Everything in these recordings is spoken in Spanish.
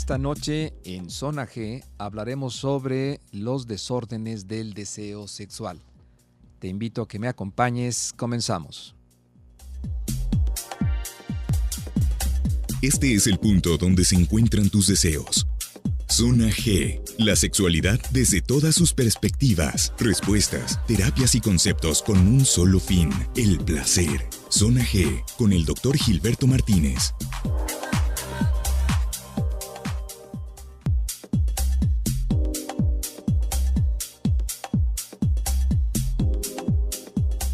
Esta noche en Zona G hablaremos sobre los desórdenes del deseo sexual. Te invito a que me acompañes. Comenzamos. Este es el punto donde se encuentran tus deseos. Zona G, la sexualidad desde todas sus perspectivas, respuestas, terapias y conceptos con un solo fin, el placer. Zona G, con el Dr. Gilberto Martínez.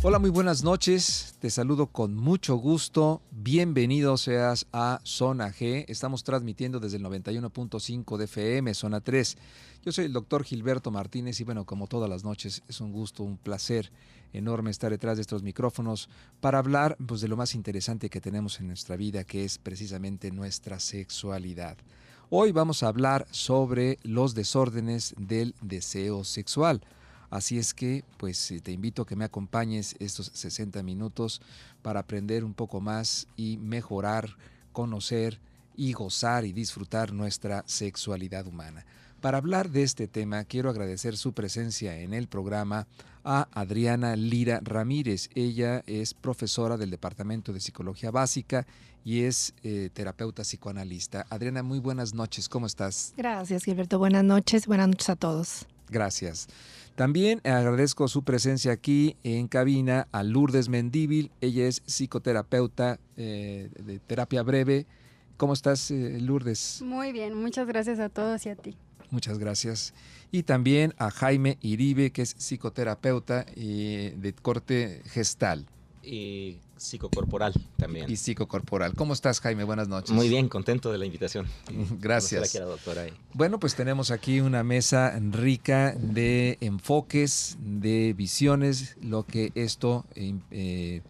Hola, muy buenas noches. Te saludo con mucho gusto. Bienvenido seas a Zona G. Estamos transmitiendo desde el 91.5 de FM, Zona 3. Yo soy el doctor Gilberto Martínez y bueno, como todas las noches, es un gusto, un placer enorme estar detrás de estos micrófonos para hablar de lo más interesante que tenemos en nuestra vida, que es precisamente nuestra sexualidad. Hoy vamos a hablar sobre los desórdenes del deseo sexual. Así es que, te invito a que me acompañes estos 60 minutos para aprender un poco más y mejorar, conocer y gozar y disfrutar nuestra sexualidad humana. Para hablar de este tema, quiero agradecer su presencia en el programa a Adriana Lira Ramírez. Ella es profesora del Departamento de Psicología Básica y es terapeuta psicoanalista. Adriana, muy buenas noches. ¿Cómo estás? Gracias, Gilberto. Buenas noches a todos. Gracias. También agradezco su presencia aquí en cabina a Lourdes Mendívil. Ella es psicoterapeuta de terapia breve. ¿Cómo estás, Lourdes? Muy bien, muchas gracias a todos y a ti. Muchas gracias. Y también a Jaime Iribe, que es psicoterapeuta de corte gestal. Y psicocorporal también. Y psicocorporal. ¿Cómo estás, Jaime? Buenas noches. Muy bien, contento de la invitación. Gracias. Aquí a la doctora ahí. Bueno, pues tenemos aquí una mesa rica de enfoques, de visiones, lo que esto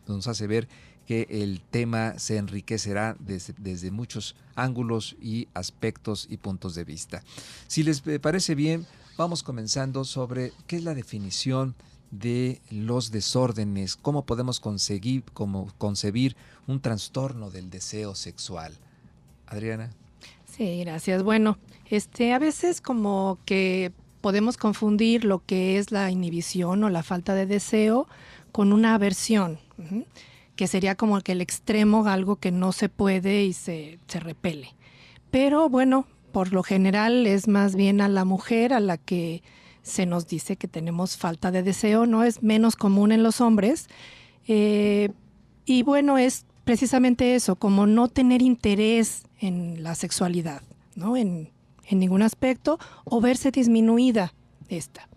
nos hace ver que el tema se enriquecerá desde muchos ángulos y aspectos y puntos de vista. Si les parece bien, vamos comenzando sobre qué es la definición de los desórdenes, cómo podemos concebir un trastorno del deseo sexual. Adriana. Sí, gracias. Bueno, a veces como que podemos confundir lo que es la inhibición o la falta de deseo con una aversión, que sería como que el extremo, algo que no se puede y se repele. Pero bueno, por lo general es más bien a la mujer a la que se nos dice que tenemos falta de deseo, ¿no? Es menos común en los hombres. Y bueno, es precisamente eso, como no tener interés en la sexualidad, ¿no? En ningún aspecto, o verse disminuida esta.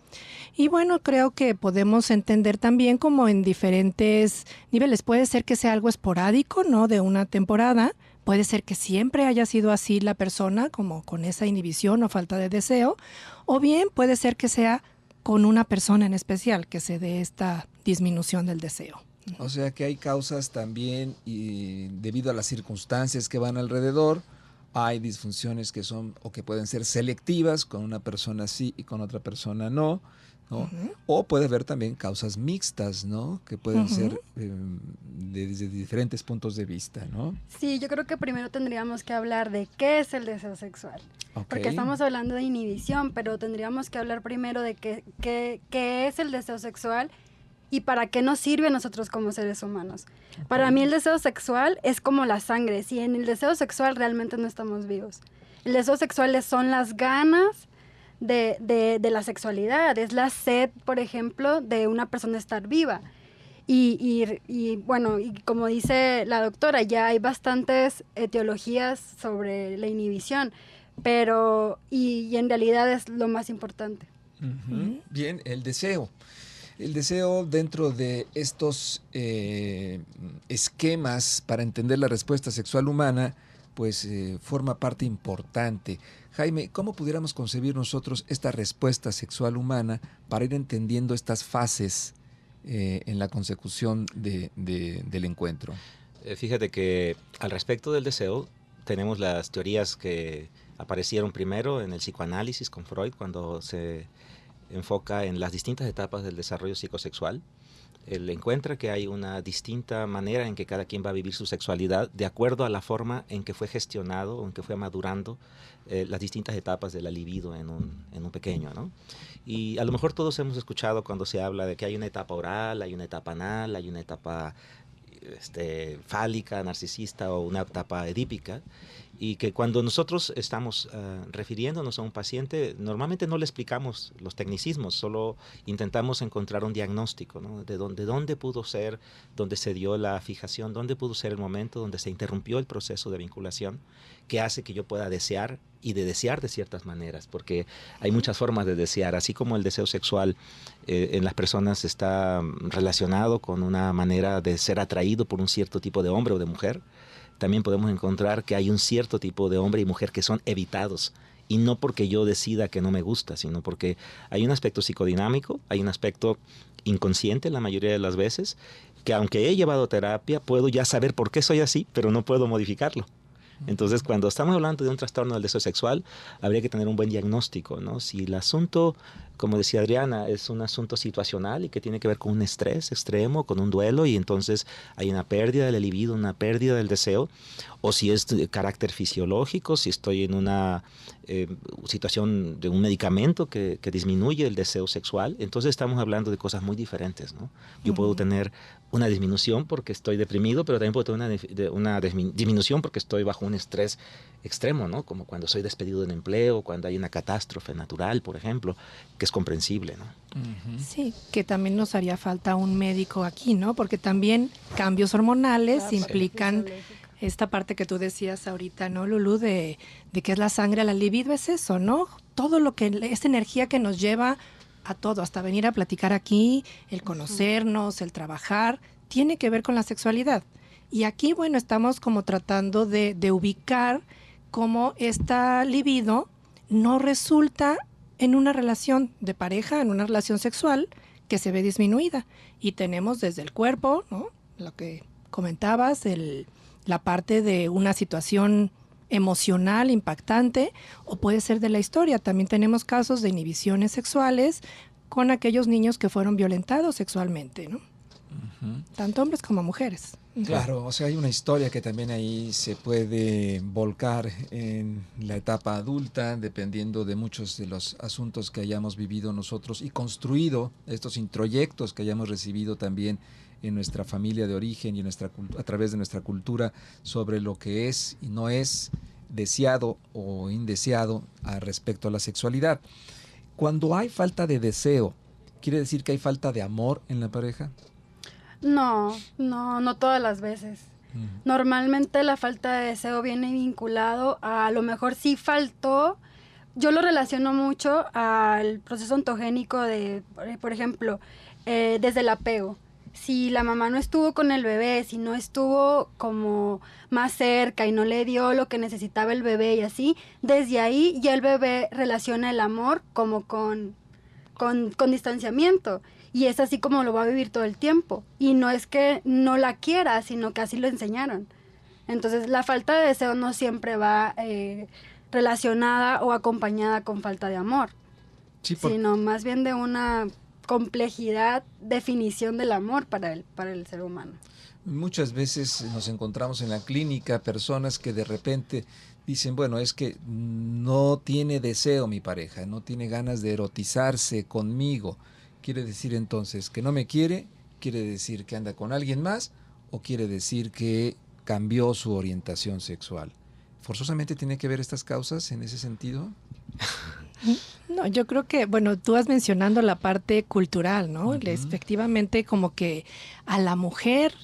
Y bueno, creo que podemos entender también como en diferentes niveles. Puede ser que sea algo esporádico, ¿no? De una temporada. Puede ser que siempre haya sido así la persona, como con esa inhibición o falta de deseo. O bien puede ser que sea con una persona en especial que se dé esta disminución del deseo. O sea que hay causas también y debido a las circunstancias que van alrededor, hay disfunciones que son o que pueden ser selectivas, con una persona sí y con otra persona no, ¿no? Uh-huh. O puede haber también causas mixtas, ¿no? Que pueden ser desde diferentes puntos de vista, ¿no? Sí, yo creo que primero tendríamos que hablar de qué es el deseo sexual. Okay. Porque estamos hablando de inhibición, pero tendríamos que hablar primero de qué es el deseo sexual y para qué nos sirve a nosotros como seres humanos. Okay. Para mí el deseo sexual es como la sangre. Si en el deseo sexual realmente no estamos vivos. El deseo sexual son las ganas de la sexualidad, es la sed, por ejemplo, de una persona estar viva. Y bueno, y como dice la doctora, ya hay bastantes etiologías sobre la inhibición, pero y en realidad es lo más importante. Uh-huh. Bien, el deseo. El deseo dentro de estos esquemas para entender la respuesta sexual humana, forma parte importante. Jaime, ¿cómo pudiéramos concebir nosotros esta respuesta sexual humana para ir entendiendo estas fases en la consecución del encuentro? Fíjate que al respecto del deseo tenemos las teorías que aparecieron primero en el psicoanálisis con Freud, cuando se enfoca en las distintas etapas del desarrollo psicosexual. Él encuentra que hay una distinta manera en que cada quien va a vivir su sexualidad de acuerdo a la forma en que fue gestionado o en que fue madurando las distintas etapas de la libido en un pequeño, ¿no? Y a lo mejor todos hemos escuchado cuando se habla de que hay una etapa oral, hay una etapa anal, hay una etapa fálica, narcisista o una etapa edípica, y que cuando nosotros estamos refiriéndonos a un paciente, normalmente no le explicamos los tecnicismos, solo intentamos encontrar un diagnóstico, ¿no? De dónde pudo ser, dónde se dio la fijación, dónde pudo ser el momento donde se interrumpió el proceso de vinculación, que hace que yo pueda desear y de desear de ciertas maneras, porque hay muchas formas de desear, así como el deseo sexual en las personas está relacionado con una manera de ser atraído por un cierto tipo de hombre o de mujer. También podemos encontrar que hay un cierto tipo de hombre y mujer que son evitados, y no porque yo decida que no me gusta, sino porque hay un aspecto psicodinámico, hay un aspecto inconsciente la mayoría de las veces, que aunque he llevado terapia, puedo ya saber por qué soy así, pero no puedo modificarlo. Entonces, cuando estamos hablando de un trastorno del deseo sexual, habría que tener un buen diagnóstico, ¿no? Si el asunto, como decía Adriana, es un asunto situacional y que tiene que ver con un estrés extremo, con un duelo, y entonces hay una pérdida de la libido, una pérdida del deseo, o si es de carácter fisiológico, si estoy en una situación de un medicamento que disminuye el deseo sexual, entonces estamos hablando de cosas muy diferentes, ¿no? Yo puedo tener una disminución porque estoy deprimido, pero también puedo tener una disminución porque estoy bajo un estrés extremo, ¿no? Como cuando soy despedido de un empleo, cuando hay una catástrofe natural, por ejemplo, que es comprensible, ¿no? Sí, que también nos haría falta un médico aquí, ¿no? Porque también cambios hormonales implican esta parte que tú decías ahorita, ¿no, Lulú? De que es la sangre, la libido, es eso, ¿no? Todo lo que, esta energía que nos lleva a todo, hasta venir a platicar aquí, el conocernos, el trabajar, tiene que ver con la sexualidad. Y aquí, bueno, estamos como tratando de ubicar cómo esta libido no resulta en una relación de pareja, en una relación sexual que se ve disminuida. Y tenemos desde el cuerpo, ¿no? Lo que comentabas, la parte de una situación emocional impactante, o puede ser de la historia. También tenemos casos de inhibiciones sexuales con aquellos niños que fueron violentados sexualmente, ¿no? Tanto hombres como mujeres. Claro, o sea, hay una historia que también ahí se puede volcar en la etapa adulta, dependiendo de muchos de los asuntos que hayamos vivido nosotros y construido, estos introyectos que hayamos recibido también en nuestra familia de origen y a través de nuestra cultura sobre lo que es y no es deseado o indeseado respecto a la sexualidad. Cuando hay falta de deseo, ¿quiere decir que hay falta de amor en la pareja? No todas las veces. Normalmente la falta de deseo viene vinculado a lo mejor sí faltó. Yo lo relaciono mucho al proceso ontogénico de, por ejemplo, desde el apego. Si la mamá no estuvo con el bebé, si no estuvo como más cerca y no le dio lo que necesitaba el bebé y así, desde ahí ya el bebé relaciona el amor como con distanciamiento. Y es así como lo va a vivir todo el tiempo. Y no es que no la quiera, sino que así lo enseñaron. Entonces, la falta de deseo no siempre va relacionada o acompañada con falta de amor. Sí, sino más bien de una complejidad, definición del amor para el ser humano. Muchas veces nos encontramos en la clínica personas que de repente dicen, bueno, es que no tiene deseo mi pareja, no tiene ganas de erotizarse conmigo. ¿Quiere decir entonces que no me quiere? ¿Quiere decir que anda con alguien más? ¿O quiere decir que cambió su orientación sexual? ¿Forzosamente tiene que ver estas causas en ese sentido? No, yo creo que, bueno, tú vas mencionando la parte cultural, ¿no? Efectivamente, como que a la mujer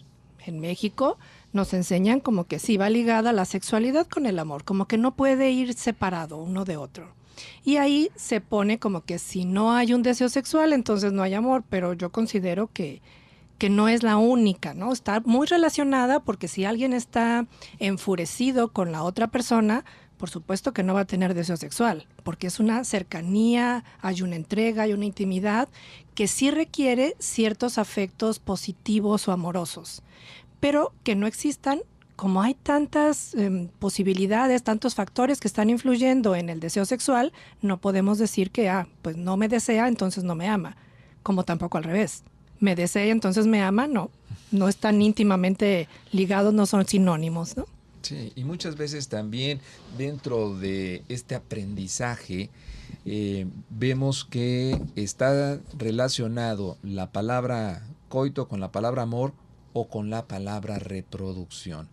en México nos enseñan como que sí va ligada la sexualidad con el amor, como que no puede ir separado uno de otro. Y ahí se pone como que si no hay un deseo sexual, entonces no hay amor, pero yo considero que no es la única, ¿no? Está muy relacionada porque si alguien está enfurecido con la otra persona, por supuesto que no va a tener deseo sexual, porque es una cercanía, hay una entrega, hay una intimidad que sí requiere ciertos afectos positivos o amorosos, pero que no existan. Como hay tantas posibilidades, tantos factores que están influyendo en el deseo sexual, no podemos decir que, pues no me desea, entonces no me ama, como tampoco al revés. me desea, entonces me ama, no están íntimamente ligados, no son sinónimos, ¿no? Sí, y muchas veces también dentro de este aprendizaje vemos que está relacionado la palabra coito con la palabra amor o con la palabra reproducción.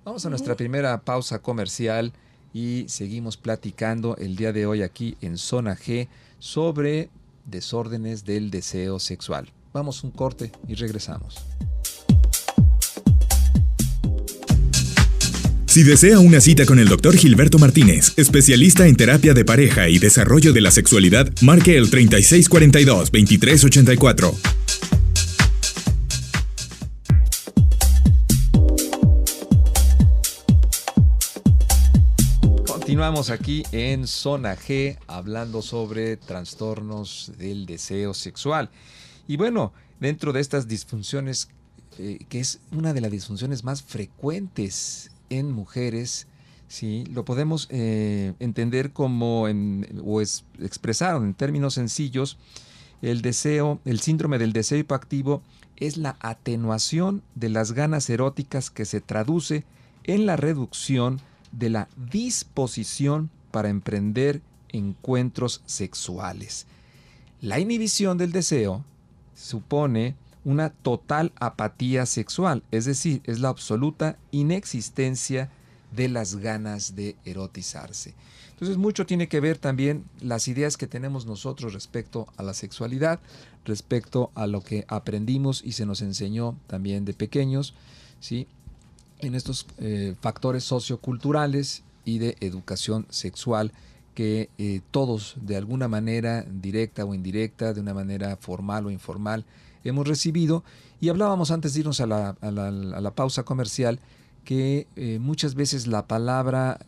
Vamos a nuestra primera pausa comercial y seguimos platicando el día de hoy aquí en Zona G sobre desórdenes del deseo sexual. Vamos a un corte y regresamos. Si desea una cita con el Dr. Gilberto Martínez, especialista en terapia de pareja y desarrollo de la sexualidad, marque el 3642-2384. Continuamos aquí en Zona G hablando sobre trastornos del deseo sexual. Y bueno, dentro de estas disfunciones, que es una de las disfunciones más frecuentes en mujeres, ¿sí? Lo podemos entender como expresar en términos sencillos. El síndrome del deseo hipoactivo es la atenuación de las ganas eróticas que se traduce en la reducción de la disposición para emprender encuentros sexuales. La inhibición del deseo supone una total apatía sexual, es decir, es la absoluta inexistencia de las ganas de erotizarse. Entonces, mucho tiene que ver también las ideas que tenemos nosotros respecto a la sexualidad, respecto a lo que aprendimos y se nos enseñó también de pequeños, ¿sí? En estos factores socioculturales y de educación sexual que todos de alguna manera, directa o indirecta, de una manera formal o informal, hemos recibido. Y hablábamos antes de irnos a la pausa comercial que muchas veces la palabra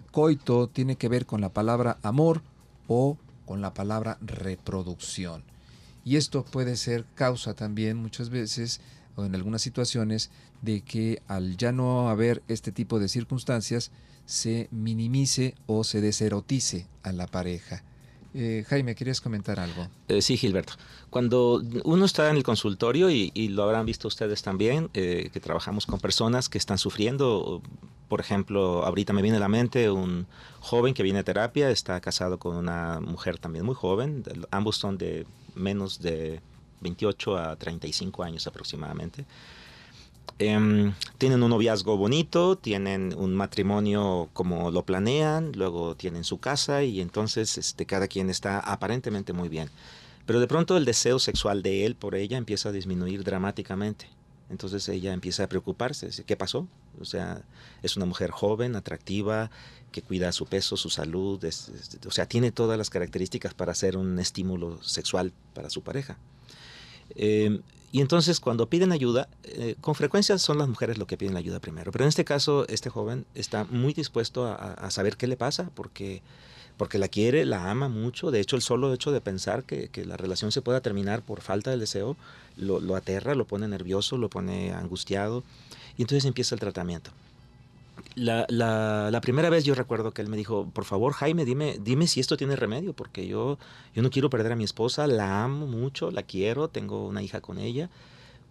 coito tiene que ver con la palabra amor o con la palabra reproducción. Y esto puede ser causa también muchas veces o en algunas situaciones de que al ya no haber este tipo de circunstancias se minimice o se deserotice a la pareja. Jaime, ¿querías comentar algo? Sí, Gilberto. Cuando uno está en el consultorio, y lo habrán visto ustedes también, que trabajamos con personas que están sufriendo, por ejemplo, ahorita me viene a la mente un joven que viene a terapia, está casado con una mujer también muy joven, ambos son de menos de 28 a 35 años aproximadamente. Tienen un noviazgo bonito, tienen un matrimonio como lo planean, luego tienen su casa y entonces cada quien está aparentemente muy bien. Pero de pronto el deseo sexual de él por ella empieza a disminuir dramáticamente. Entonces ella empieza a preocuparse. ¿Qué pasó? O sea, es una mujer joven, atractiva, que cuida su peso, su salud, o sea, tiene todas las características para ser un estímulo sexual para su pareja. Y entonces cuando piden ayuda, con frecuencia son las mujeres lo que piden la ayuda primero. Pero en este caso, este joven está muy dispuesto a saber qué le pasa porque la quiere, la ama mucho. De hecho, el solo hecho de pensar que la relación se pueda terminar por falta de deseo lo aterra, lo pone nervioso, lo pone angustiado. Y entonces empieza el tratamiento. La primera vez yo recuerdo que él me dijo, por favor, Jaime, dime si esto tiene remedio, porque yo no quiero perder a mi esposa, la amo mucho, la quiero, tengo una hija con ella,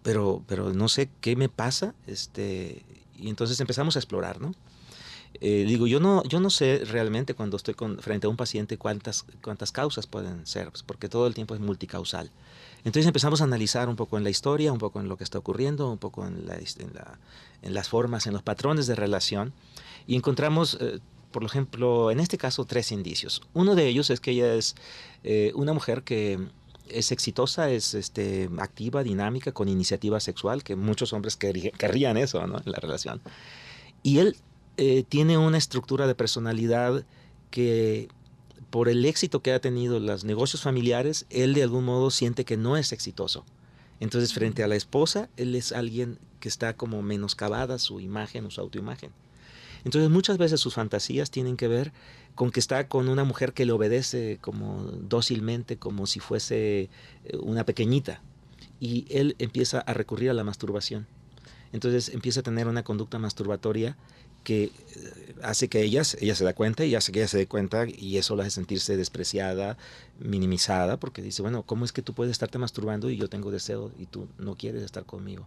pero no sé qué me pasa. Y entonces empezamos a explorar, ¿no? Yo no sé realmente cuando estoy frente a un paciente cuántas causas pueden ser, pues porque todo el tiempo es multicausal. Entonces empezamos a analizar un poco en la historia, un poco en lo que está ocurriendo, un poco en las formas, en los patrones de relación, y encontramos, por ejemplo, en este caso, 3 indicios. Uno de ellos es que ella es una mujer que es exitosa, es activa, dinámica, con iniciativa sexual, que muchos hombres querrían eso, ¿no?, en la relación. Y él tiene una estructura de personalidad que, por el éxito que ha tenido los negocios familiares, él de algún modo siente que no es exitoso. Entonces, frente a la esposa, él es alguien que está como menoscabada su imagen o su autoimagen. Entonces, muchas veces sus fantasías tienen que ver con que está con una mujer que le obedece como dócilmente, como si fuese una pequeñita. Y él empieza a recurrir a la masturbación. Entonces empieza a tener una conducta masturbatoria que hace que ella se da cuenta y hace que ella se dé cuenta, y eso la hace sentirse despreciada, minimizada, porque dice, bueno, ¿cómo es que tú puedes estarte masturbando y yo tengo deseo y tú no quieres estar conmigo?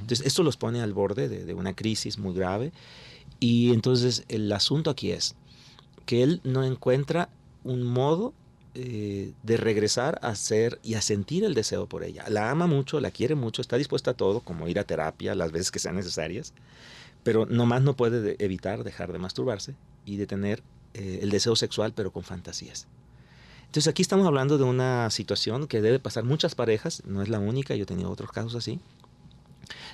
Entonces esto los pone al borde de una crisis muy grave, y entonces el asunto aquí es que él no encuentra un modo de regresar a hacer y a sentir el deseo por ella. La ama mucho, la quiere mucho, está dispuesta a todo, como ir a terapia las veces que sean necesarias, pero nomás no puede evitar dejar de masturbarse y de tener el deseo sexual, pero con fantasías. Entonces aquí estamos hablando de una situación que debe pasar muchas parejas, no es la única, yo he tenido otros casos así,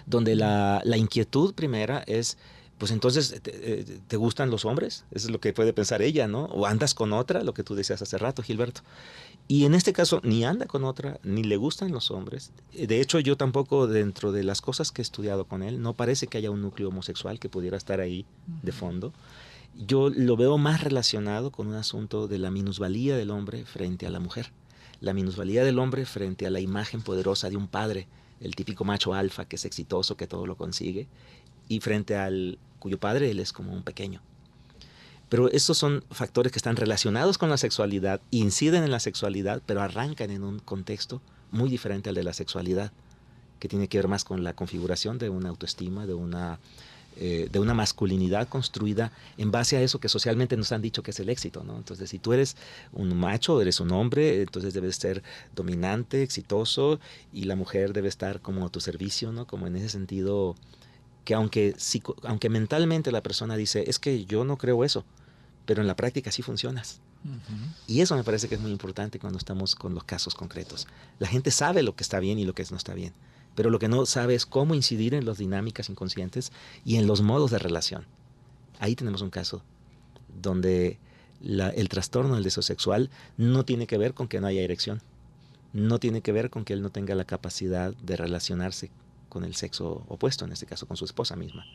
donde la inquietud primera es, pues entonces, ¿te gustan los hombres? Eso es lo que puede pensar ella, ¿no? O andas con otra, lo que tú decías hace rato, Gilberto. Y en este caso, ni anda con otra, ni le gustan los hombres. De hecho, yo tampoco, dentro de las cosas que he estudiado con él, no parece que haya un núcleo homosexual que pudiera estar ahí de fondo. Yo lo veo más relacionado con un asunto de la minusvalía del hombre frente a la mujer. La minusvalía del hombre frente a la imagen poderosa de un padre, el típico macho alfa que es exitoso, que todo lo consigue, y frente al cuyo padre él es como un pequeño. Pero estos son factores que están relacionados con la sexualidad, inciden en la sexualidad, pero arrancan en un contexto muy diferente al de la sexualidad, que tiene que ver más con la configuración de una autoestima, de una masculinidad construida en base a eso que socialmente nos han dicho que es el éxito, ¿no? Entonces, si tú eres un macho, eres un hombre, entonces debes ser dominante, exitoso, y la mujer debe estar como a tu servicio, ¿no? Como en ese sentido, que aunque mentalmente la persona dice, es que yo no creo eso, pero en la práctica sí funcionas. Y eso me parece que es muy importante cuando estamos con los casos concretos. La gente sabe lo que está bien y lo que no está bien, pero lo que no sabe es cómo incidir en las dinámicas inconscientes y en los modos de relación. Ahí tenemos un caso donde el trastorno del deseo sexual no tiene que ver con que no haya erección, no tiene que ver con que él no tenga la capacidad de relacionarse con el sexo opuesto, en este caso con su esposa misma.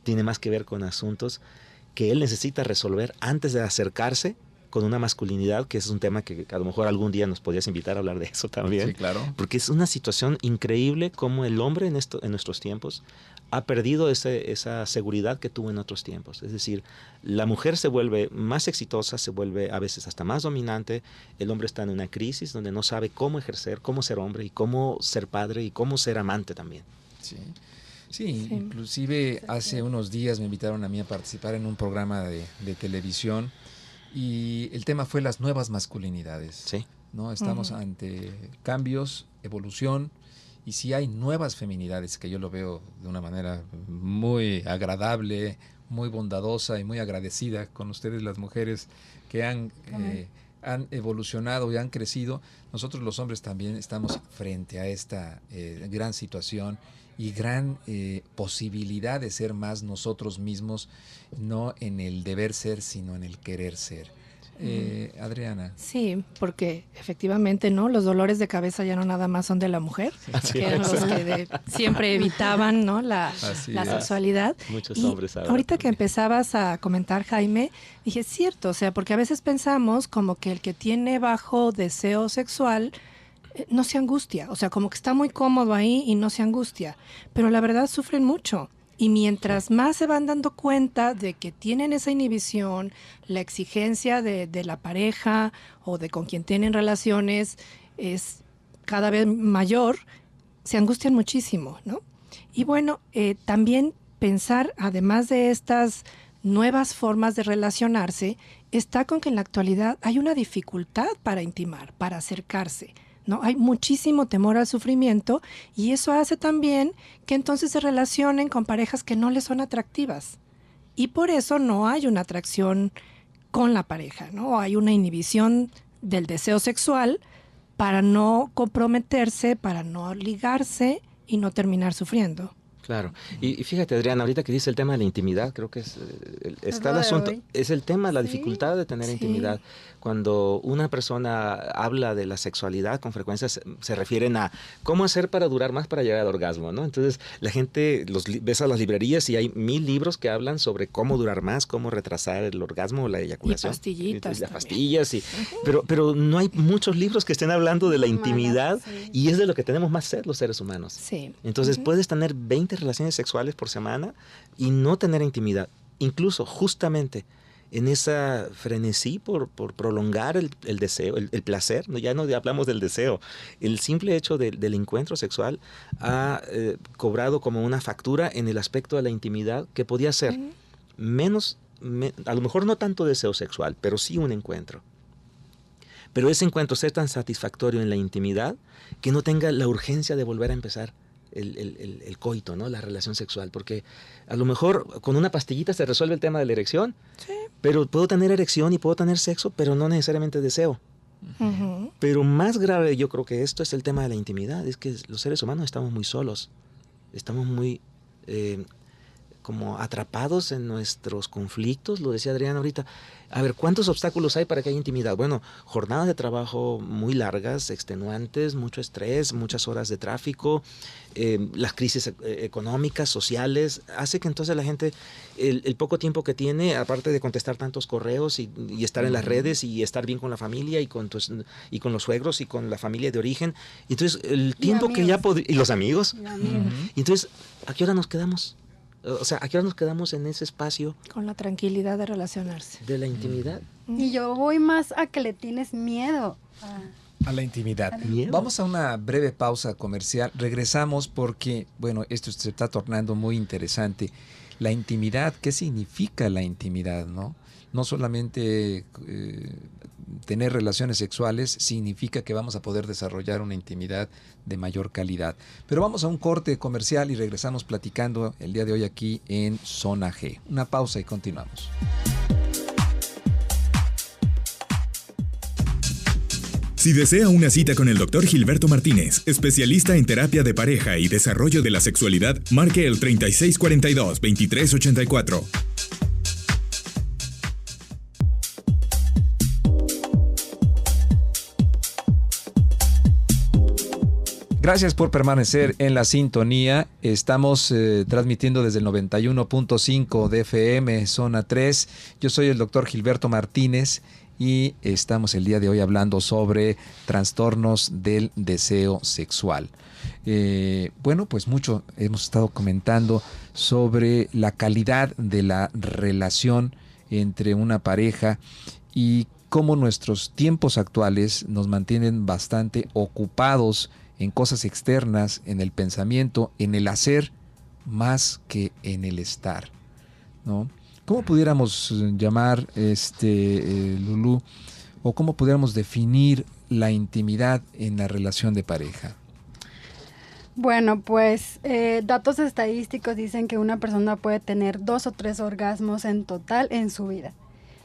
Tiene más que ver con asuntos que él necesita resolver antes de acercarse con una masculinidad, que es un tema que a lo mejor algún día nos podrías invitar a hablar de eso también. Sí, claro. Porque es una situación increíble como el hombre en nuestros tiempos ha perdido esa seguridad que tuvo en otros tiempos. Es decir, la mujer se vuelve más exitosa, se vuelve a veces hasta más dominante, el hombre está en una crisis donde no sabe cómo ejercer, cómo ser hombre y cómo ser padre y cómo ser amante también. Sí, inclusive hace unos días me invitaron a mí a participar en un programa de televisión y el tema fue las nuevas masculinidades. Sí. ¿No? Estamos ante cambios, evolución, y sí hay nuevas feminidades, que yo lo veo de una manera muy agradable, muy bondadosa y muy agradecida con ustedes, las mujeres que han evolucionado y han crecido. Nosotros los hombres también estamos frente a esta gran situación y gran posibilidad de ser más nosotros mismos, no en el deber ser, sino en el querer ser. Adriana. Sí, porque efectivamente, ¿no? Los dolores de cabeza ya no nada más son de la mujer, que eran los que siempre evitaban, ¿no? la sexualidad. Muchos hombres ahora. Ahorita que empezabas a comentar, Jaime, dije, es cierto, o sea, porque a veces pensamos como que el que tiene bajo deseo sexual no se angustia, o sea, como que está muy cómodo ahí y no se angustia, pero la verdad sufren mucho. Y mientras más se van dando cuenta de que tienen esa inhibición, la exigencia de la pareja o de con quien tienen relaciones es cada vez mayor, se angustian muchísimo, ¿no? Y bueno, también pensar, además de estas nuevas formas de relacionarse, está con que en la actualidad hay una dificultad para intimar, para acercarse, ¿no? Hay muchísimo temor al sufrimiento y eso hace también que entonces se relacionen con parejas que no les son atractivas. Y por eso no hay una atracción con la pareja, ¿no? Hay una inhibición del deseo sexual para no comprometerse, para no ligarse y no terminar sufriendo. Claro. Y fíjate, Adriana, ahorita que dice el tema de la intimidad, creo que está el asunto, es el tema, la dificultad de tener intimidad. Cuando una persona habla de la sexualidad, con frecuencia se refieren a cómo hacer para durar más para llegar al orgasmo, ¿no? Entonces, la gente ves a las librerías y hay 1000 libros que hablan sobre cómo durar más, cómo retrasar el orgasmo o la eyaculación. Y pastillitas. Y las pastillas. Pero no hay muchos libros que estén hablando de la intimidad y es de lo que tenemos más sed los seres humanos. Sí. Entonces, puedes tener 20 relaciones sexuales por semana y no tener intimidad. Incluso justamente en esa frenesí por prolongar el deseo, el placer, ¿no? Ya no hablamos del deseo, el simple hecho del encuentro sexual ha cobrado como una factura en el aspecto de la intimidad que podía ser a lo mejor no tanto deseo sexual, pero sí un encuentro. Pero ese encuentro ser tan satisfactorio en la intimidad que no tenga la urgencia de volver a empezar el coito, ¿no? La relación sexual, porque a lo mejor con una pastillita se resuelve el tema de la erección, sí, pero puedo tener erección y puedo tener sexo, pero no necesariamente deseo. Uh-huh. Pero más grave yo creo que esto es el tema de la intimidad, es que los seres humanos estamos muy solos, estamos muy como atrapados en nuestros conflictos, lo decía Adriana ahorita. A ver, ¿cuántos obstáculos hay para que haya intimidad? Bueno, jornadas de trabajo muy largas, extenuantes, mucho estrés, muchas horas de tráfico, las crisis económicas, sociales, hace que entonces la gente, el poco tiempo que tiene, aparte de contestar tantos correos y estar en las redes y estar bien con la familia y con los suegros y con la familia de origen, entonces el tiempo que ya y los amigos, y entonces, ¿a qué hora nos quedamos? O sea, ¿a qué hora nos quedamos en ese espacio? Con la tranquilidad de relacionarse. De la intimidad. Y yo voy más a que le tienes miedo. A la intimidad. Vamos a una breve pausa comercial. Regresamos porque, bueno, esto se está tornando muy interesante. La intimidad, ¿qué significa la intimidad, no? No solamente tener relaciones sexuales significa que vamos a poder desarrollar una intimidad de mayor calidad. Pero vamos a un corte comercial y regresamos platicando el día de hoy aquí en Zona G. Una pausa y continuamos. Si desea una cita con el Dr. Gilberto Martínez, especialista en terapia de pareja y desarrollo de la sexualidad, marque el 3642-2384. Gracias por permanecer en la sintonía. Estamos transmitiendo desde el 91.5 de FM, Zona 3. Yo soy el doctor Gilberto Martínez y estamos el día de hoy hablando sobre trastornos del deseo sexual. Bueno, pues mucho hemos estado comentando sobre la calidad de la relación entre una pareja y cómo nuestros tiempos actuales nos mantienen bastante ocupados en cosas externas, en el pensamiento, en el hacer, más que en el estar, ¿no? ¿Cómo pudiéramos llamar, Lulú, o cómo pudiéramos definir la intimidad en la relación de pareja? Bueno, pues datos estadísticos dicen que una persona puede tener 2 o 3 orgasmos en total en su vida.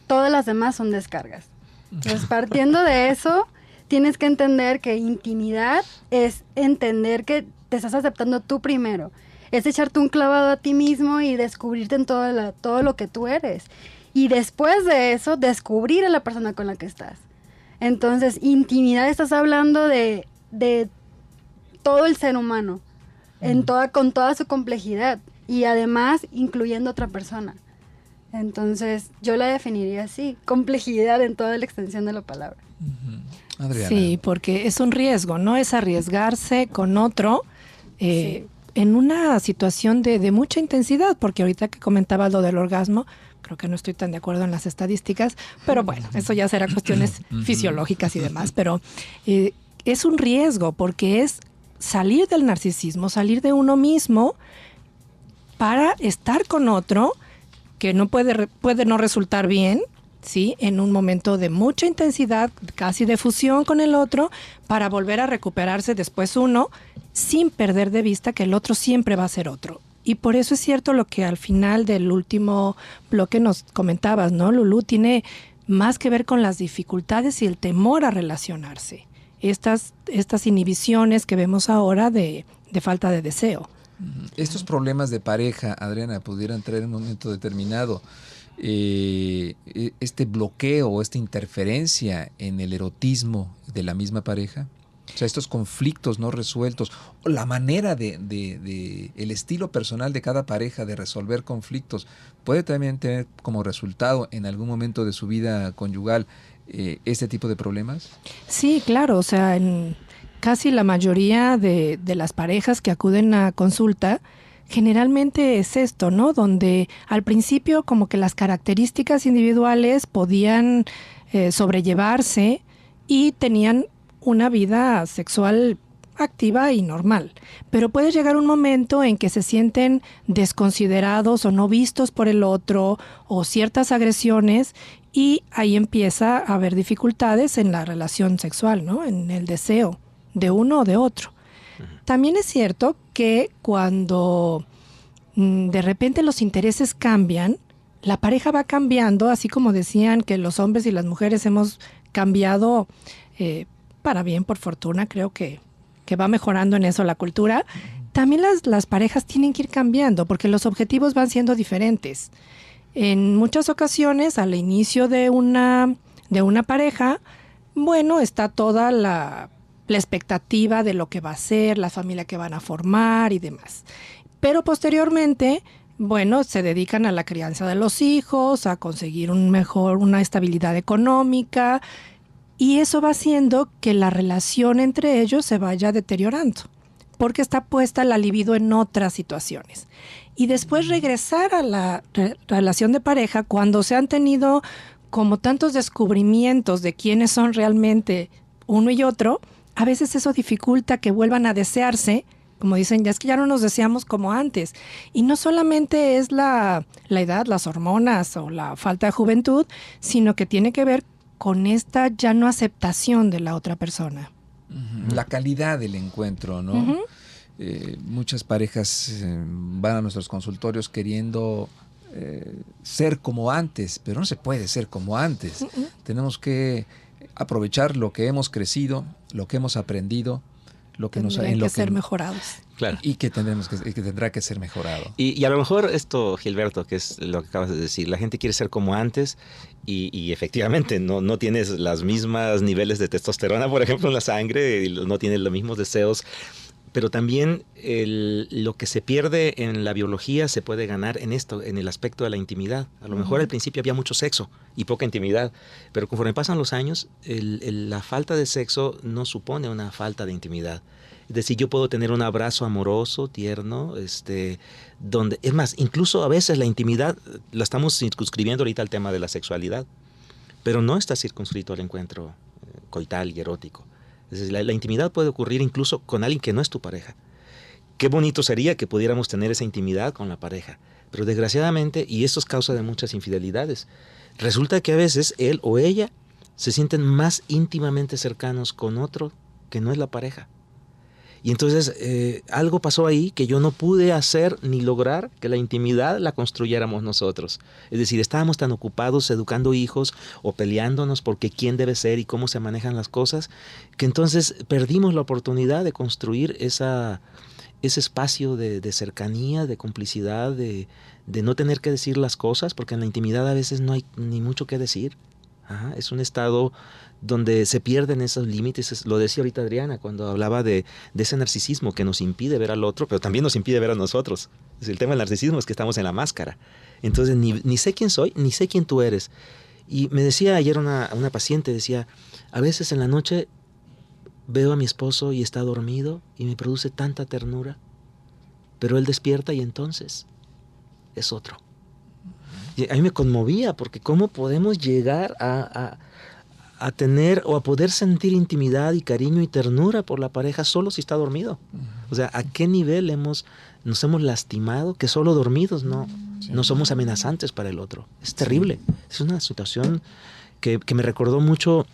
Todas las demás son descargas. Entonces, partiendo de eso, tienes que entender que intimidad es entender que te estás aceptando tú primero. Es echarte un clavado a ti mismo y descubrirte en todo lo que tú eres. Y después de eso, descubrir a la persona con la que estás. Entonces, intimidad estás hablando de todo el ser humano, con toda su complejidad. Y además, incluyendo a otra persona. Entonces, yo la definiría así, complejidad en toda la extensión de la palabra. Adriana. Sí, porque es un riesgo, ¿no? Es arriesgarse con otro en una situación de mucha intensidad, porque ahorita que comentaba lo del orgasmo, creo que no estoy tan de acuerdo en las estadísticas, pero bueno, eso ya será cuestiones fisiológicas y demás, pero es un riesgo porque es salir del narcisismo, salir de uno mismo para estar con otro que no puede no resultar bien, ¿sí? En un momento de mucha intensidad, casi de fusión con el otro, para volver a recuperarse después uno, sin perder de vista que el otro siempre va a ser otro. Y por eso es cierto lo que al final del último bloque nos comentabas, ¿no, Lulú? Tiene más que ver con las dificultades y el temor a relacionarse. Estas inhibiciones que vemos ahora de falta de deseo. Estos problemas de pareja, Adriana, pudieran traer en un momento determinado este bloqueo o esta interferencia en el erotismo de la misma pareja. O sea, estos conflictos no resueltos, o la manera el estilo personal de cada pareja de resolver conflictos, puede también tener como resultado en algún momento de su vida conyugal este tipo de problemas. Sí, claro, o sea, en casi la mayoría de las parejas que acuden a consulta generalmente es esto, ¿no? Donde al principio como que las características individuales podían sobrellevarse y tenían una vida sexual activa y normal. Pero puede llegar un momento en que se sienten desconsiderados o no vistos por el otro o ciertas agresiones y ahí empieza a haber dificultades en la relación sexual, ¿no? En el deseo de uno o de otro. También es cierto que cuando de repente los intereses cambian, la pareja va cambiando, así como decían que los hombres y las mujeres hemos cambiado para bien, por fortuna, creo que va mejorando en eso la cultura. También las parejas tienen que ir cambiando porque los objetivos van siendo diferentes. En muchas ocasiones, al inicio de una pareja, bueno, está toda la expectativa de lo que va a ser, la familia que van a formar y demás. Pero posteriormente, bueno, se dedican a la crianza de los hijos, a conseguir una estabilidad económica, y eso va haciendo que la relación entre ellos se vaya deteriorando, porque está puesta la libido en otras situaciones. Y después regresar a la relación de pareja cuando se han tenido como tantos descubrimientos de quiénes son realmente uno y otro, a veces eso dificulta que vuelvan a desearse, como dicen, ya es que ya no nos deseamos como antes. Y no solamente es la edad, las hormonas o la falta de juventud, sino que tiene que ver con esta ya no aceptación de la otra persona. La calidad del encuentro, ¿no? Uh-huh. Muchas parejas van a nuestros consultorios queriendo ser como antes, pero no se puede ser como antes. Uh-huh. Tenemos que aprovechar lo que hemos crecido, lo que hemos aprendido, lo que tendrán que ser mejorados. Claro. Y que tendrá que ser mejorado. Y a lo mejor esto, Gilberto, que es lo que acabas de decir, la gente quiere ser como antes y efectivamente no tienes las mismas niveles de testosterona, por ejemplo, en la sangre, no tienes los mismos deseos, pero también lo que se pierde en la biología se puede ganar en esto, en el aspecto de la intimidad. A lo mejor al principio había mucho sexo y poca intimidad, pero conforme pasan los años, la falta de sexo no supone una falta de intimidad. Es decir, yo puedo tener un abrazo amoroso, tierno, donde, es más, incluso a veces la intimidad la estamos circunscribiendo ahorita al tema de la sexualidad, pero no está circunscrito al encuentro coital y erótico. Es decir, la intimidad puede ocurrir incluso con alguien que no es tu pareja. Qué bonito sería que pudiéramos tener esa intimidad con la pareja, pero desgraciadamente, y esto es causa de muchas infidelidades, resulta que a veces él o ella se sienten más íntimamente cercanos con otro que no es la pareja. Y entonces algo pasó ahí que yo no pude hacer ni lograr que la intimidad la construyéramos nosotros. Es decir, estábamos tan ocupados educando hijos o peleándonos porque quién debe ser y cómo se manejan las cosas, que entonces perdimos la oportunidad de construir ese espacio de cercanía, de complicidad, de no tener que decir las cosas, porque en la intimidad a veces no hay ni mucho que decir. Ajá, es un estado donde se pierden esos límites. Lo decía ahorita Adriana cuando hablaba de ese narcisismo que nos impide ver al otro, pero también nos impide ver a nosotros. El tema del narcisismo es que estamos en la máscara. Entonces ni sé quién soy, ni sé quién tú eres. Y me decía ayer una paciente, decía, a veces en la noche veo a mi esposo y está dormido y me produce tanta ternura, pero él despierta y entonces es otro. Y a mí me conmovía porque cómo podemos llegar a tener o a poder sentir intimidad y cariño y ternura por la pareja solo si está dormido. O sea, ¿a qué nivel nos hemos lastimado que solo dormidos no somos amenazantes para el otro? Es terrible. Es una situación que me recordó mucho.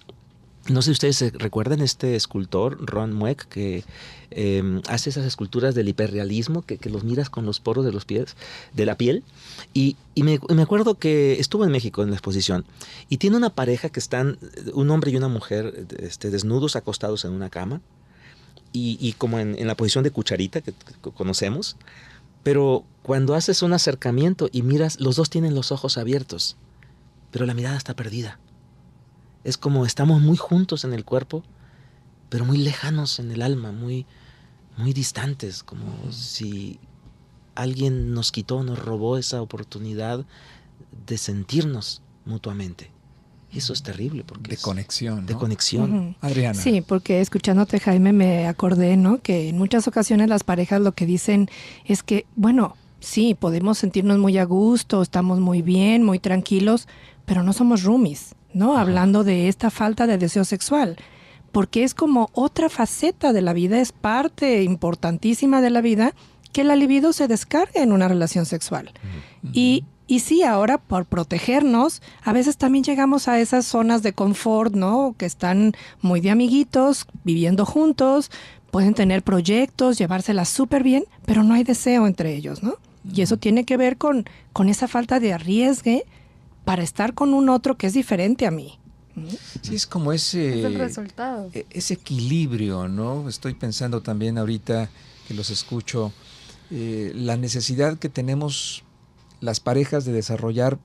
No sé si ustedes recuerdan este escultor, Ron Mueck, que hace esas esculturas del hiperrealismo, que los miras con los poros de los pies, de la piel. Y me acuerdo que estuvo en México en la exposición y tiene una pareja que están, un hombre y una mujer, desnudos, acostados en una cama y como en la posición de cucharita que conocemos. Pero cuando haces un acercamiento y miras, los dos tienen los ojos abiertos, pero la mirada está perdida. Es como estamos muy juntos en el cuerpo, pero muy lejanos en el alma, muy, muy distantes, como si alguien nos quitó, nos robó esa oportunidad de sentirnos mutuamente. Y eso es terrible porque de conexión, ¿no? De conexión. Uh-huh. Adriana. Sí, porque escuchándote, Jaime, me acordé, ¿no? Que en muchas ocasiones las parejas lo que dicen es que, bueno, sí, podemos sentirnos muy a gusto, estamos muy bien, muy tranquilos, pero no somos roomies, ¿no? Hablando de esta falta de deseo sexual, porque es como otra faceta de la vida, es parte importantísima de la vida que la libido se descarga en una relación sexual. Y sí, ahora por protegernos, a veces también llegamos a esas zonas de confort, ¿no? Que están muy de amiguitos, viviendo juntos, pueden tener proyectos, llevárselas súper bien, pero no hay deseo entre ellos, ¿no? Y eso tiene que ver con esa falta de arriesgue para estar con un otro que es diferente a mí. Sí, es como ese... Es el resultado. Ese equilibrio, ¿no? Estoy pensando también ahorita que los escucho, la necesidad que tenemos las parejas de desarrollar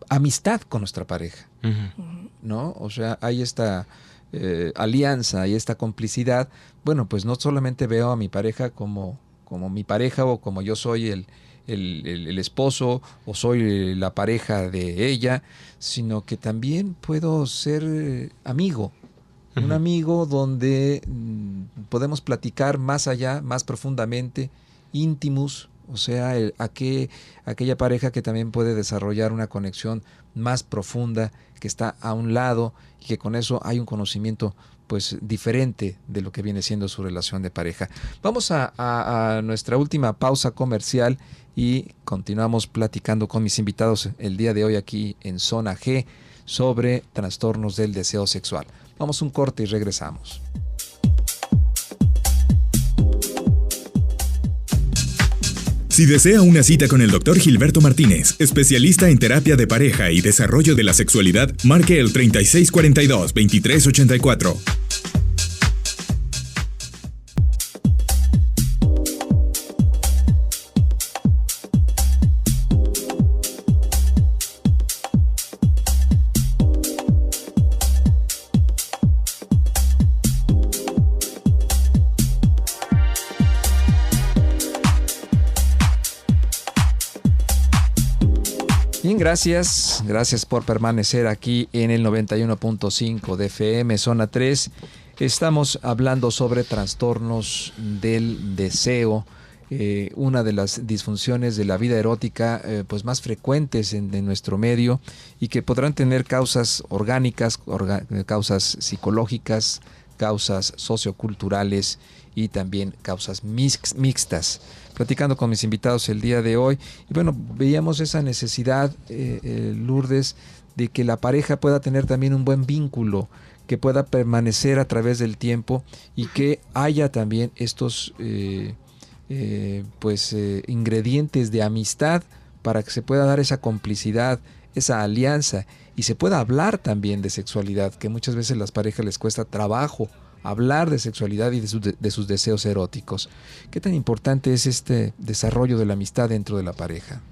amistad con nuestra pareja, ¿no? O sea, hay esta alianza, hay esta complicidad. Bueno, pues no solamente veo a mi pareja como mi pareja o como yo soy el esposo o soy la pareja de ella, sino que también puedo ser amigo. Un amigo donde podemos platicar más allá, más profundamente, íntimos. O sea, aquella pareja que también puede desarrollar una conexión más profunda, que está a un lado y que con eso hay un conocimiento pues diferente de lo que viene siendo su relación de pareja. Vamos a nuestra última pausa comercial y continuamos platicando con mis invitados el día de hoy aquí en Zona G sobre trastornos del deseo sexual. Vamos a un corte y regresamos. Si desea una cita con el Dr. Gilberto Martínez, especialista en terapia de pareja y desarrollo de la sexualidad, marque el 3642-2384. Bien, gracias por permanecer aquí en el 91.5 de FM, Zona 3. Estamos hablando sobre trastornos del deseo, una de las disfunciones de la vida erótica pues más frecuentes en nuestro medio y que podrán tener causas orgánicas, causas psicológicas, causas socioculturales y también causas mixtas. Platicando con mis invitados el día de hoy, y bueno, veíamos esa necesidad, Lourdes, de que la pareja pueda tener también un buen vínculo, que pueda permanecer a través del tiempo y que haya también estos ingredientes de amistad para que se pueda dar esa complicidad, esa alianza y se pueda hablar también de sexualidad, que muchas veces a las parejas les cuesta trabajo hablar de sexualidad y de sus deseos eróticos. ¿Qué tan importante es este desarrollo de la amistad dentro de la pareja?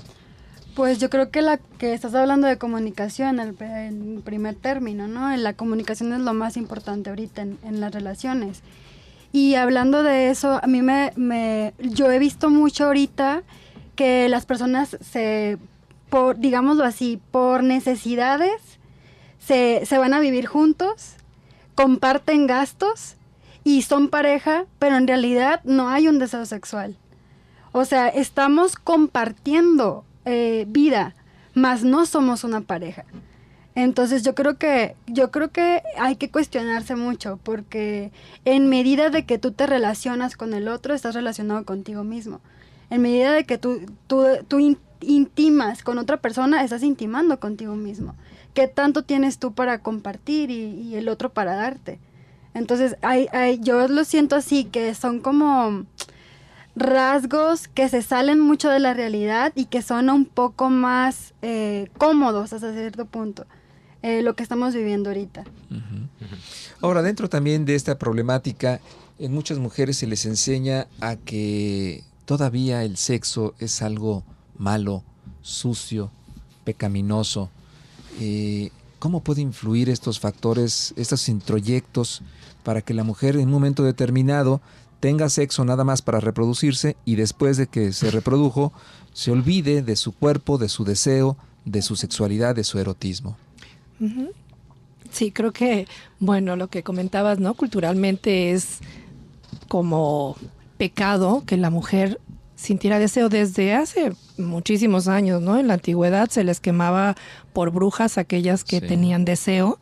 Pues yo creo que que estás hablando de comunicación en primer término, ¿no? La comunicación es lo más importante ahorita en las relaciones. Y hablando de eso, a mí yo he visto mucho ahorita que las personas digámoslo así, por necesidades, se van a vivir juntos, comparten gastos y son pareja, pero en realidad no hay un deseo sexual. O sea, estamos compartiendo vida, mas no somos una pareja. Entonces yo creo que hay que cuestionarse mucho, porque en medida de que tú te relacionas con el otro, estás relacionado contigo mismo. En medida de que tú intimas con otra persona, estás intimando contigo mismo. ¿Qué tanto tienes tú para compartir y el otro para darte? Entonces, yo lo siento así, que son como rasgos que se salen mucho de la realidad y que son un poco más cómodos hasta cierto punto, lo que estamos viviendo ahorita. Ahora, dentro también de esta problemática, en muchas mujeres se les enseña a que todavía el sexo es algo malo, sucio, pecaminoso. ¿Cómo puede influir estos factores, estos introyectos para que la mujer en un momento determinado tenga sexo nada más para reproducirse y después de que se reprodujo se olvide de su cuerpo, de su deseo, de su sexualidad, de su erotismo? Sí, creo que, bueno, lo que comentabas, ¿no? Culturalmente es como pecado que la mujer sintiera deseo desde hace muchísimos años, ¿no? En la antigüedad se les quemaba por brujas aquellas que tenían deseo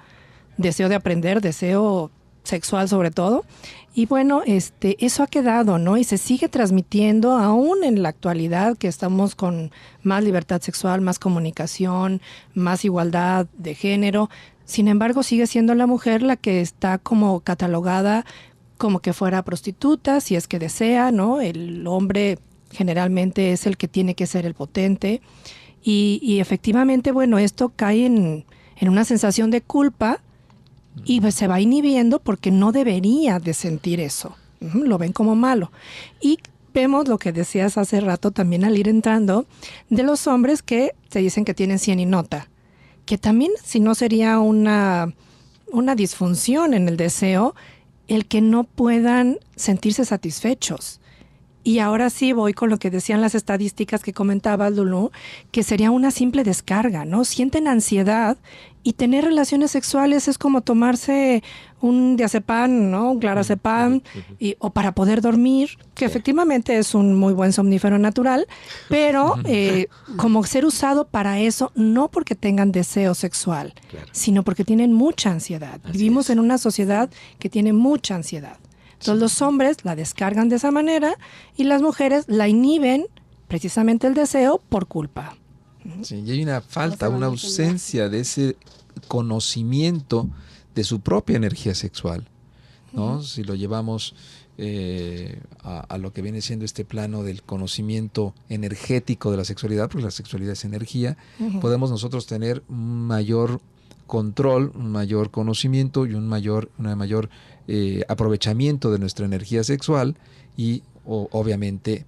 de aprender, deseo sexual sobre todo. Y bueno, eso ha quedado, ¿no? Y se sigue transmitiendo aún en la actualidad, que estamos con más libertad sexual, más comunicación, más igualdad de género. Sin embargo, sigue siendo la mujer la que está como catalogada como que fuera prostituta, si es que desea, ¿no? El hombre generalmente es el que tiene que ser el potente. Y efectivamente, bueno, esto cae en una sensación de culpa y se va inhibiendo porque no debería de sentir eso. Lo ven como malo. Y vemos lo que decías hace rato también al ir entrando, de los hombres que se dicen que tienen 100 y nota. Que también, si no sería una disfunción en el deseo, el que no puedan sentirse satisfechos. Y ahora sí voy con lo que decían las estadísticas que comentabas, Lulú, que sería una simple descarga, ¿no? Sienten ansiedad y tener relaciones sexuales es como tomarse un diazepam, ¿no? Un clorazepam, o para poder dormir, que efectivamente es un muy buen somnífero natural, pero como ser usado para eso, no porque tengan deseo sexual, sino porque tienen mucha ansiedad. Vivimos en una sociedad que tiene mucha ansiedad. Entonces los hombres la descargan de esa manera y las mujeres la inhiben precisamente el deseo por culpa. Sí, y hay una falta, una ausencia de ese conocimiento de su propia energía sexual, ¿no? Si lo llevamos a lo que viene siendo este plano del conocimiento energético de la sexualidad, porque la sexualidad es energía, podemos nosotros tener un mayor control, un mayor conocimiento y un mayor aprovechamiento de nuestra energía sexual y obviamente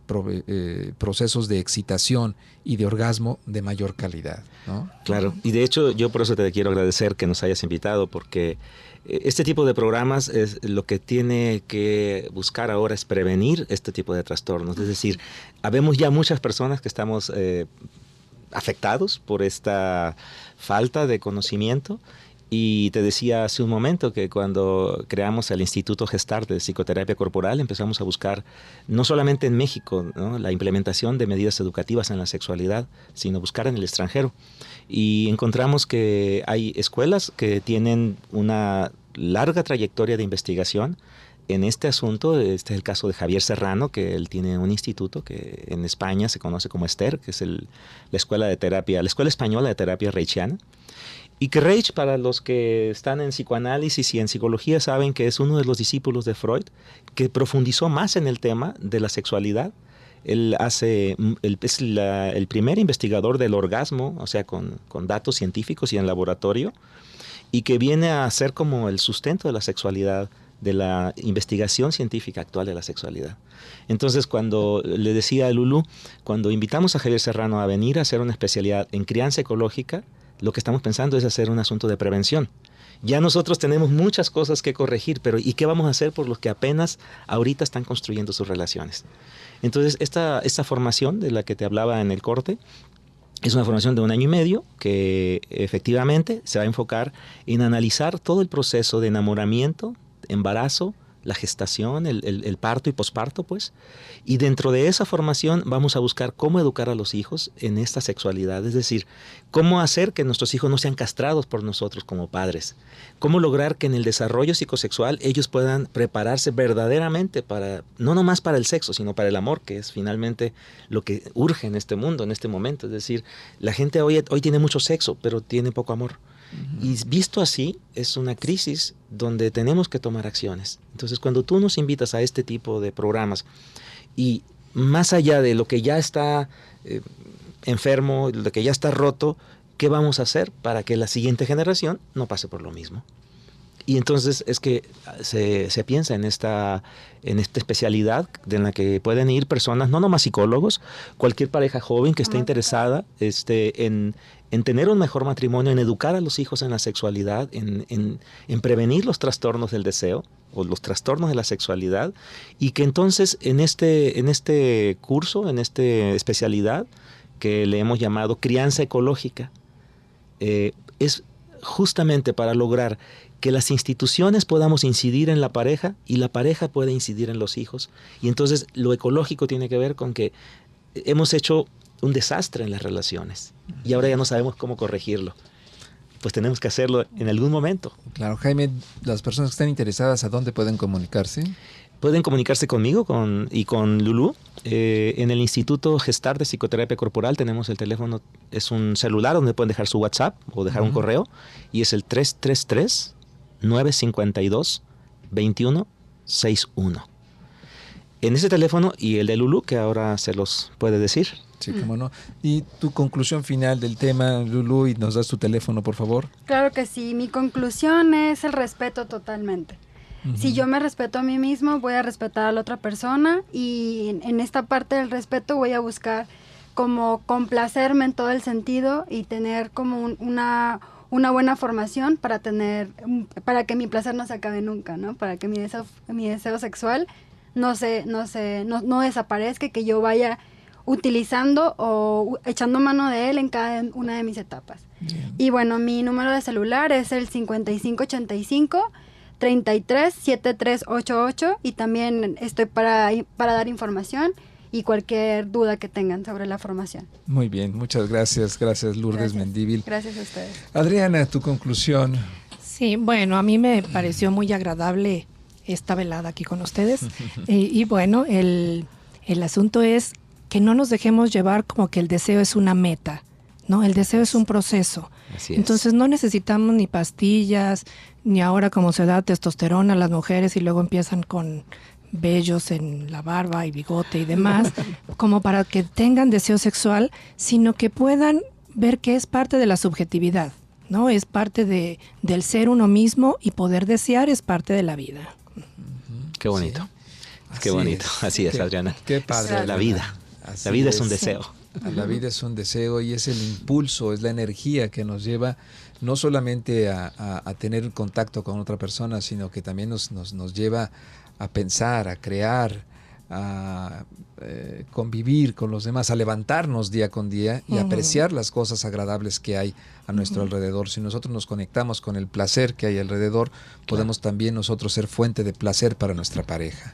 procesos de excitación y de orgasmo de mayor calidad, ¿no? Claro, y de hecho yo por eso te quiero agradecer que nos hayas invitado, porque este tipo de programas es lo que tiene que buscar ahora es prevenir este tipo de trastornos. Es decir, habemos ya muchas personas que estamos afectados por esta falta de conocimiento. Y te decía hace un momento que cuando creamos el Instituto Gestart de Psicoterapia Corporal empezamos a buscar, no solamente en México, ¿no?, la implementación de medidas educativas en la sexualidad, sino buscar en el extranjero. Y encontramos que hay escuelas que tienen una larga trayectoria de investigación en este asunto. Este es el caso de Javier Serrano, que él tiene un instituto que en España se conoce como ESTER, que es la Escuela Española de Terapia Reichiana. Y que Reich, para los que están en psicoanálisis y en psicología, saben que es uno de los discípulos de Freud, que profundizó más en el tema de la sexualidad. Él es el primer investigador del orgasmo, o sea, con datos científicos y en laboratorio, y que viene a ser como el sustento de la sexualidad, de la investigación científica actual de la sexualidad. Entonces, cuando le decía a Lulú, cuando invitamos a Javier Serrano a venir a hacer una especialidad en crianza ecológica, lo que estamos pensando es hacer un asunto de prevención. Ya nosotros tenemos muchas cosas que corregir, pero ¿y qué vamos a hacer por los que apenas ahorita están construyendo sus relaciones? Entonces, esta formación de la que te hablaba en el corte es una formación de 1 año y medio que efectivamente se va a enfocar en analizar todo el proceso de enamoramiento, embarazo, la gestación, el parto y posparto, pues. Y dentro de esa formación vamos a buscar cómo educar a los hijos en esta sexualidad. Es decir, cómo hacer que nuestros hijos no sean castrados por nosotros como padres. Cómo lograr que en el desarrollo psicosexual ellos puedan prepararse verdaderamente para, no nomás para el sexo, sino para el amor, que es finalmente lo que urge en este mundo, en este momento. Es decir, la gente hoy tiene mucho sexo, pero tiene poco amor. Y visto así, es una crisis donde tenemos que tomar acciones. Entonces, cuando tú nos invitas a este tipo de programas y más allá de lo que ya está enfermo, lo que ya está roto, ¿qué vamos a hacer para que la siguiente generación no pase por lo mismo? Y entonces es que se piensa en esta especialidad en la que pueden ir personas, no nomás psicólogos, cualquier pareja joven que esté interesada en tener un mejor matrimonio, en educar a los hijos en la sexualidad, en prevenir los trastornos del deseo o los trastornos de la sexualidad, y que entonces en este curso, en esta especialidad que le hemos llamado crianza ecológica, es justamente para lograr que las instituciones podamos incidir en la pareja y la pareja puede incidir en los hijos. Y entonces lo ecológico tiene que ver con que hemos hecho un desastre en las relaciones y ahora ya no sabemos cómo corregirlo. Pues tenemos que hacerlo en algún momento. Claro, Jaime, las personas que están interesadas, ¿a dónde pueden comunicarse? Pueden comunicarse conmigo y con Lulú. En el Instituto Gestar de Psicoterapia Corporal tenemos el teléfono, es un celular donde pueden dejar su WhatsApp o dejar un correo, y es el 333-952-2161. En ese teléfono y el de Lulú, que ahora se los puede decir. Sí, cómo no. Y tu conclusión final del tema, Lulú, y nos das tu teléfono, por favor. Claro que sí. Mi conclusión es el respeto totalmente. Si yo me respeto a mí mismo, voy a respetar a la otra persona, y en esta parte del respeto voy a buscar como complacerme en todo el sentido y tener como una buena formación para que mi placer no se acabe nunca, ¿no? Para que mi deseo sexual no desaparezca, que yo vaya utilizando o echando mano de él en cada una de mis etapas. Bien. Y bueno, mi número de celular es el 5585-337388, y también estoy para dar información y cualquier duda que tengan sobre la formación. Muy bien, muchas gracias. Gracias, Lourdes Mendívil. Gracias a ustedes. Adriana, tu conclusión. Sí, bueno, a mí me pareció muy agradable esta velada aquí con ustedes. Y bueno, el asunto es que no nos dejemos llevar como que el deseo es una meta, ¿no? El deseo es un proceso. Así es. Entonces no necesitamos ni pastillas, ni ahora como se da testosterona a las mujeres y luego empiezan con vellos en la barba y bigote y demás, como para que tengan deseo sexual, sino que puedan ver que es parte de la subjetividad, ¿no? Es parte del ser uno mismo, y poder desear es parte de la vida. Qué bonito. Sí. Qué bonito. Así es, Adriana. Qué padre. La vida. Así La vida es un deseo. La vida es un deseo, y es el impulso, es la energía que nos lleva no solamente a tener contacto con otra persona, sino que también nos lleva a pensar, a crear, a convivir con los demás, a levantarnos día con día y apreciar las cosas agradables que hay a nuestro alrededor. Si nosotros nos conectamos con el placer que hay alrededor, podemos también nosotros ser fuente de placer para nuestra pareja.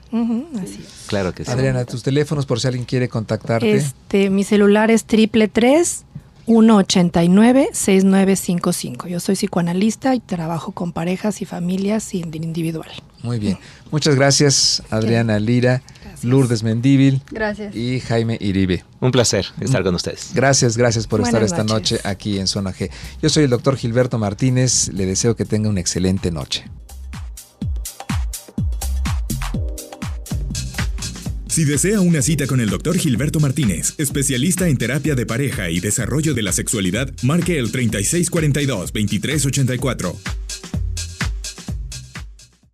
Así es. Claro que sí. Adriana, tus teléfonos por si alguien quiere contactarte. Mi celular es 333-189-6955. Yo soy psicoanalista y trabajo con parejas y familias individual. Muy bien. Muchas gracias, Adriana Lira, Gracias. Lourdes Mendívil. Gracias. Y Jaime Iribe. Un placer estar con ustedes. Gracias por estar Buenas esta noches. noche aquí en Zona G. Yo soy el doctor Gilberto Martínez. Le deseo que tenga una excelente noche. Si desea una cita con el Dr. Gilberto Martínez, especialista en terapia de pareja y desarrollo de la sexualidad, marque el 3642-2384.